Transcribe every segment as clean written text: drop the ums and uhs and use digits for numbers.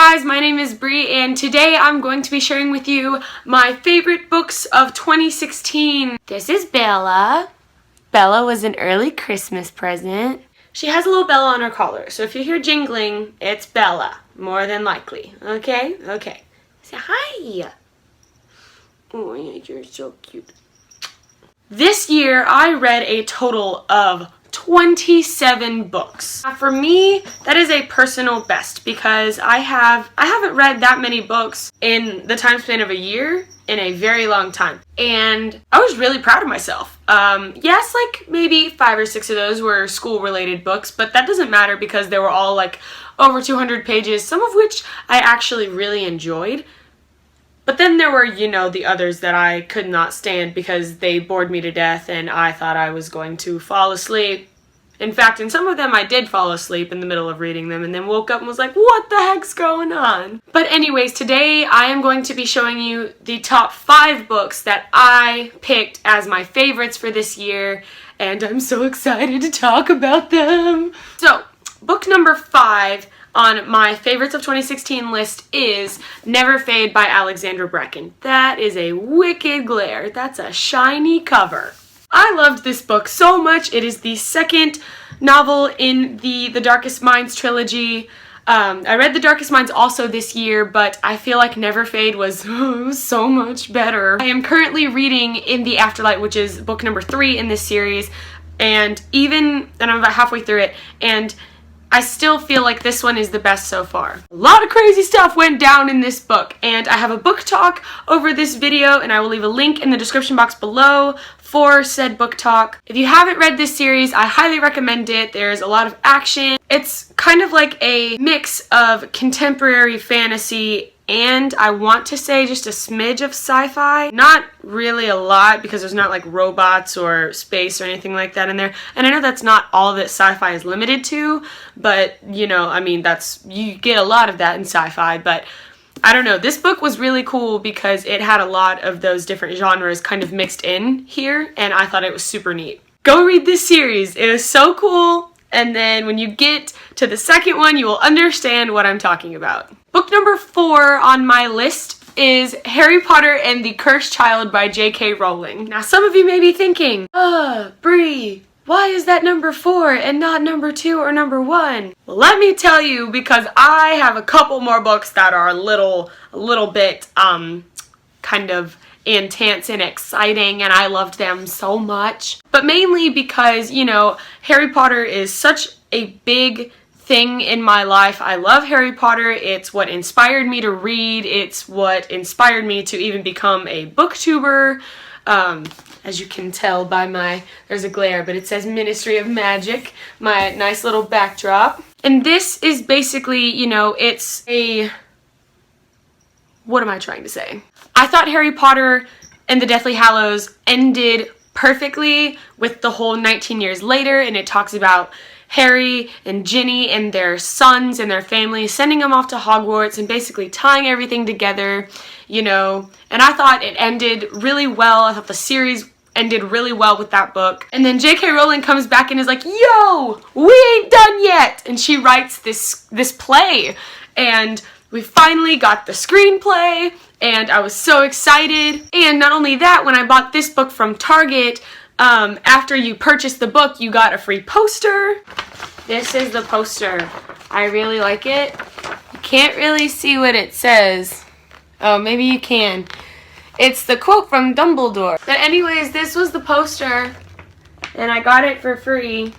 guys, my name is Bree and today I'm going to be sharing with you my favorite books of 2016. This is Bella. Bella was an early Christmas present. She has a little Bella on her collar, so if you hear jingling, it's Bella, more than likely. Okay? Okay. Say hi. Oh, you're so cute. This year, I read a total of 27 books. Now for me, that is a personal best because I haven't read that many books in the time span of a year in a very long time. And I was really proud of myself. Yes, like maybe 5 or 6 of those were school-related books, but that doesn't matter because they were all like over 200 pages, some of which I actually really enjoyed. But then there were, the others that I could not stand because they bored me to death and I thought I was going to fall asleep. In fact, in some of them I did fall asleep in the middle of reading them and then woke up and was like, what the heck's going on? But anyways, today I am going to be showing you the top 5 books that I picked as my favorites for this year, and I'm so excited to talk about them. So, book number 5 on my favorites of 2016 list is Never Fade by Alexandra Bracken. That is a wicked glare. That's a shiny cover. I loved this book so much. It is the second novel in the Darkest Minds trilogy. I read The Darkest Minds also this year, but I feel like Never Fade was so much better. I am currently reading In the Afterlight, which is book number 3 in this series, and I'm about halfway through it, and I still feel like this one is the best so far. A lot of crazy stuff went down in this book, and I have a book talk over this video, and I will leave a link in the description box below for said book talk. If you haven't read this series, I highly recommend it. There's a lot of action. It's kind of like a mix of contemporary fantasy and I want to say just a smidge of sci-fi. Not really a lot because there's not like robots or space or anything like that in there. And I know that's not all that sci-fi is limited to, but you get a lot of that in sci-fi, but I don't know. This book was really cool because it had a lot of those different genres kind of mixed in here, and I thought it was super neat. Go read this series. It was so cool. And then when you get to the second one, you will understand what I'm talking about. Book number 4 on my list is Harry Potter and the Cursed Child by J.K. Rowling. Now some of you may be thinking, Bree, why is that number 4 and not number 2 or number 1? Well, let me tell you, because I have a couple more books that are a little bit kind of intense and exciting, and I loved them so much. But mainly because, Harry Potter is such a big thing in my life. I love Harry Potter. It's what inspired me to read. It's what inspired me to even become a booktuber. As you can tell by there's a glare, but it says Ministry of Magic, my nice little backdrop. And this is basically, it's a, what am I trying to say? I thought Harry Potter and the Deathly Hallows ended perfectly with the whole 19 years later, and it talks about Harry and Ginny and their sons and their family sending them off to Hogwarts and basically tying everything together, and I thought it ended really well. I thought the series ended really well with that book. And then J.K. Rowling comes back and is like, yo, we ain't done yet! And she writes this play, and we finally got the screenplay, and I was so excited. And not only that, when I bought this book from Target, after you purchased the book, you got a free poster. This is the poster. I really like it. You can't really see what it says. Oh, maybe you can. It's the quote from Dumbledore. But anyways, this was the poster, and I got it for free,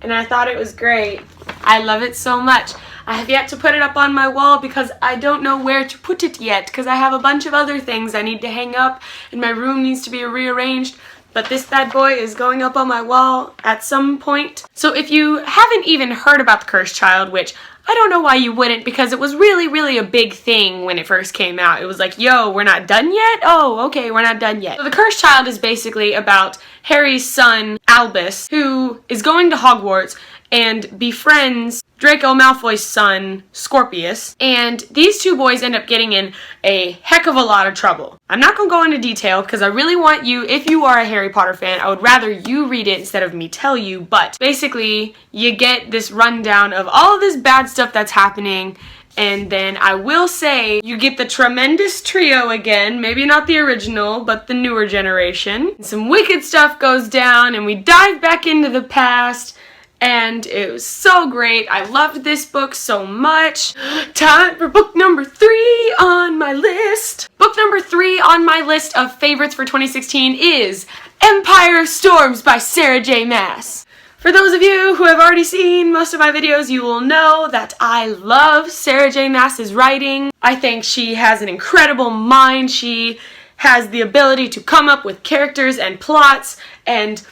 and I thought it was great. I love it so much. I have yet to put it up on my wall because I don't know where to put it yet because I have a bunch of other things I need to hang up and my room needs to be rearranged. But this bad boy is going up on my wall at some point. So if you haven't even heard about The Cursed Child, which I don't know why you wouldn't because it was really, really a big thing when it first came out. It was like, yo, we're not done yet? Oh, okay, we're not done yet. So The Cursed Child is basically about Harry's son, Albus, who is going to Hogwarts and befriends Draco Malfoy's son, Scorpius, and these two boys end up getting in a heck of a lot of trouble. I'm not going to go into detail because I really want you, if you are a Harry Potter fan, I would rather you read it instead of me tell you, but basically you get this rundown of all of this bad stuff that's happening, And then I will say you get the Tremendous Trio again, maybe not the original, but the newer generation. Some wicked stuff goes down and we dive back into the past, and it was so great. I loved this book so much. Time for book number 3 on my list. Book number 3 on my list of favorites for 2016 is Empire of Storms by Sarah J. Maas. For those of you who have already seen most of my videos, you will know that I love Sarah J. Maas's writing. I think she has an incredible mind. She has the ability to come up with characters and plots and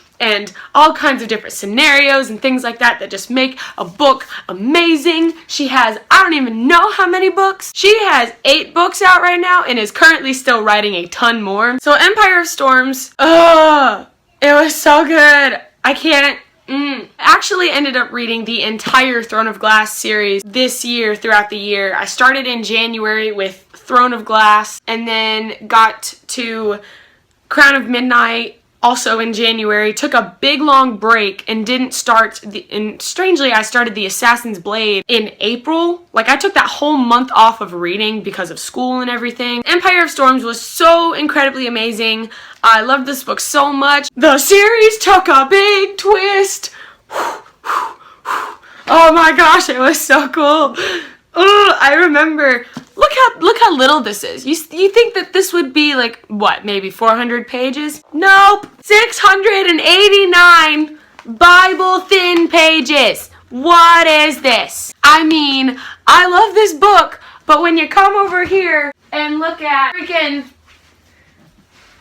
all kinds of different scenarios and things like that just make a book amazing. She has, I don't even know how many books. She has 8 books out right now and is currently still writing a ton more. So Empire of Storms, it was so good. I can't. I actually ended up reading the entire Throne of Glass series this year throughout the year. I started in January with Throne of Glass and then got to Crown of Midnight also in January, took a big long break and didn't start and strangely I started the Assassin's Blade in April. Like I took that whole month off of reading because of school and everything. Empire of Storms was so incredibly amazing. I loved this book so much. The series took a big twist. Oh my gosh, it was so cool. I remember, look how little this is. You think that this would be like, what, maybe 400 pages? Nope, 689 Bible thin pages. What is this? I mean, I love this book, but when you come over here and look at freaking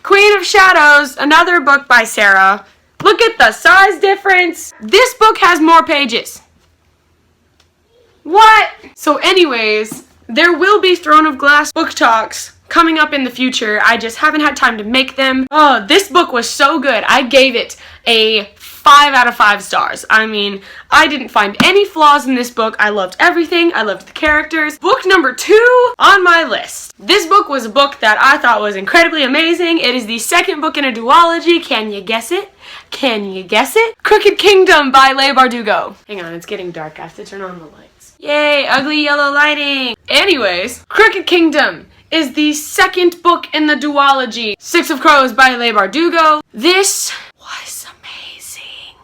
Queen of Shadows, another book by Sarah, look at the size difference. This book has more pages. What? So anyways, there will be Throne of Glass book talks coming up in the future. I just haven't had time to make them. Oh, this book was so good. I gave it a 5 out of 5 stars. I mean, I didn't find any flaws in this book. I loved everything. I loved the characters. Book number 2 on my list. This book was a book that I thought was incredibly amazing. It is the second book in a duology. Can you guess it? Can you guess it? Crooked Kingdom by Leigh Bardugo. Hang on, it's getting dark. I have to turn on the lights. Yay, ugly yellow lighting. Anyways, Crooked Kingdom is the second book in the duology. Six of Crows by Leigh Bardugo. This was amazing.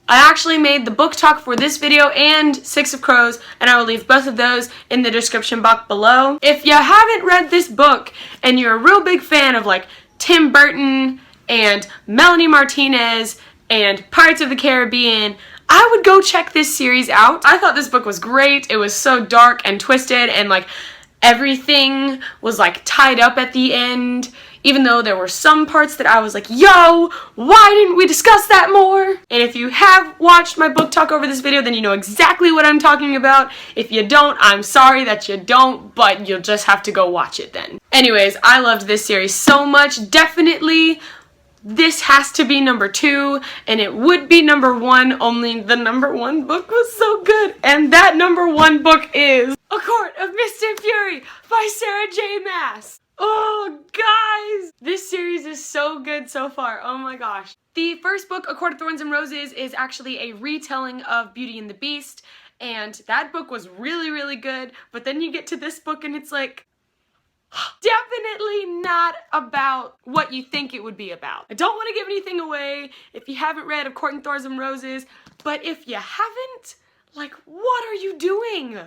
I actually made the book talk for this video and Six of Crows, and I will leave both of those in the description box below. If you haven't read this book and you're a real big fan of like Tim Burton and Melanie Martinez and Pirates of the Caribbean, I would go check this series out. I thought this book was great. It was so dark and twisted and like everything was like tied up at the end, even though there were some parts that I was like, yo, why didn't we discuss that more? And if you have watched my book talk over this video, then you know exactly what I'm talking about. If you don't, I'm sorry that you don't, but you'll just have to go watch it then. Anyways, I loved this series so much. Definitely this has to be number 2, and it would be number 1, only the number 1 book was so good. And that number 1 book is A Court of Mist and Fury by Sarah J. Maas. Oh, guys! This series is so good so far. Oh my gosh. The first book, A Court of Thorns and Roses, is actually a retelling of Beauty and the Beast, and that book was really, really good. But then you get to this book and it's like, definitely not about what you think it would be about. I don't want to give anything away if you haven't read A Court of Thorns and Roses, but if you haven't, like, what are you doing?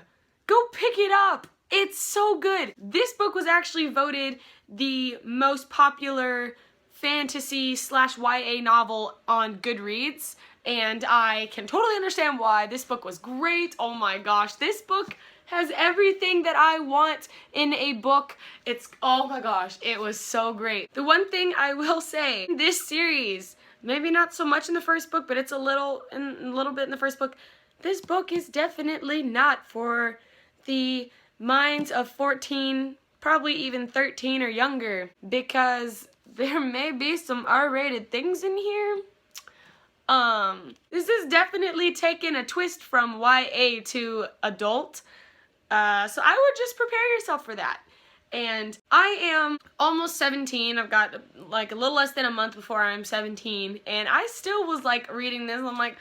Go pick it up. It's so good. This book was actually voted the most popular fantasy / YA novel on Goodreads, and I can totally understand why. This book was great. Oh my gosh, this book has everything that I want in a book. It's, oh my gosh, it was so great. The one thing I will say, this series, maybe not so much in the first book, but it's a little bit in the first book, this book is definitely not for the minds of 14, probably even 13 or younger, because there may be some R-rated things in here. This is definitely taking a twist from YA to adult. So I would just prepare yourself for that. And I am almost 17. I've got like a little less than a month before I'm 17. And I still was like reading this and I'm like,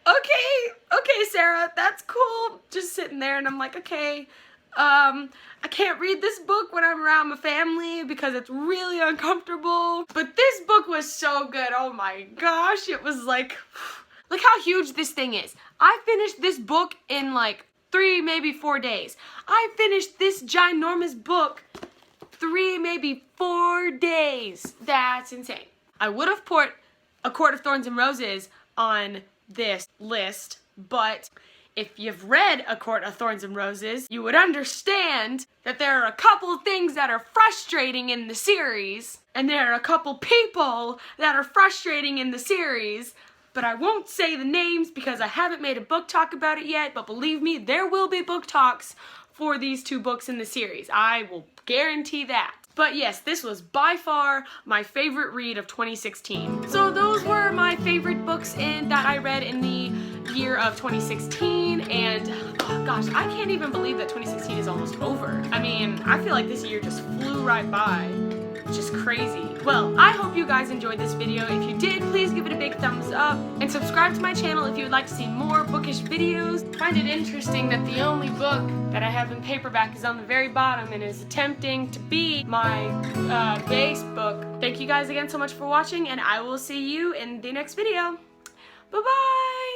okay, Sarah, that's cool. Just sitting there and I'm like, okay, I can't read this book when I'm around my family because it's really uncomfortable. But this book was so good. Oh my gosh, it was like, look how huge this thing is. I finished this book in like 3, maybe 4 days. I finished this ginormous book 3, maybe 4 days. That's insane. I would have put A Court of Thorns and Roses on this list, but if you've read A Court of Thorns and Roses, you would understand that there are a couple things that are frustrating in the series, and there are a couple people that are frustrating in the series, but I won't say the names because I haven't made a book talk about it yet, but believe me, there will be book talks for these 2 books in the series. I will guarantee that. But yes, this was by far my favorite read of 2016. So those were my favorite books that I read in the year of 2016, and oh gosh, I can't even believe that 2016 is almost over. I mean, I feel like this year just flew right by. It's just crazy. Well, I hope you guys enjoyed this video. If you did, please give it a big thumbs up and subscribe to my channel if you would like to see more bookish videos. I find it interesting that the only book that I have in paperback is on the very bottom and is attempting to be my base book. Thank you guys again so much for watching, and I will see you in the next video. Bye-bye!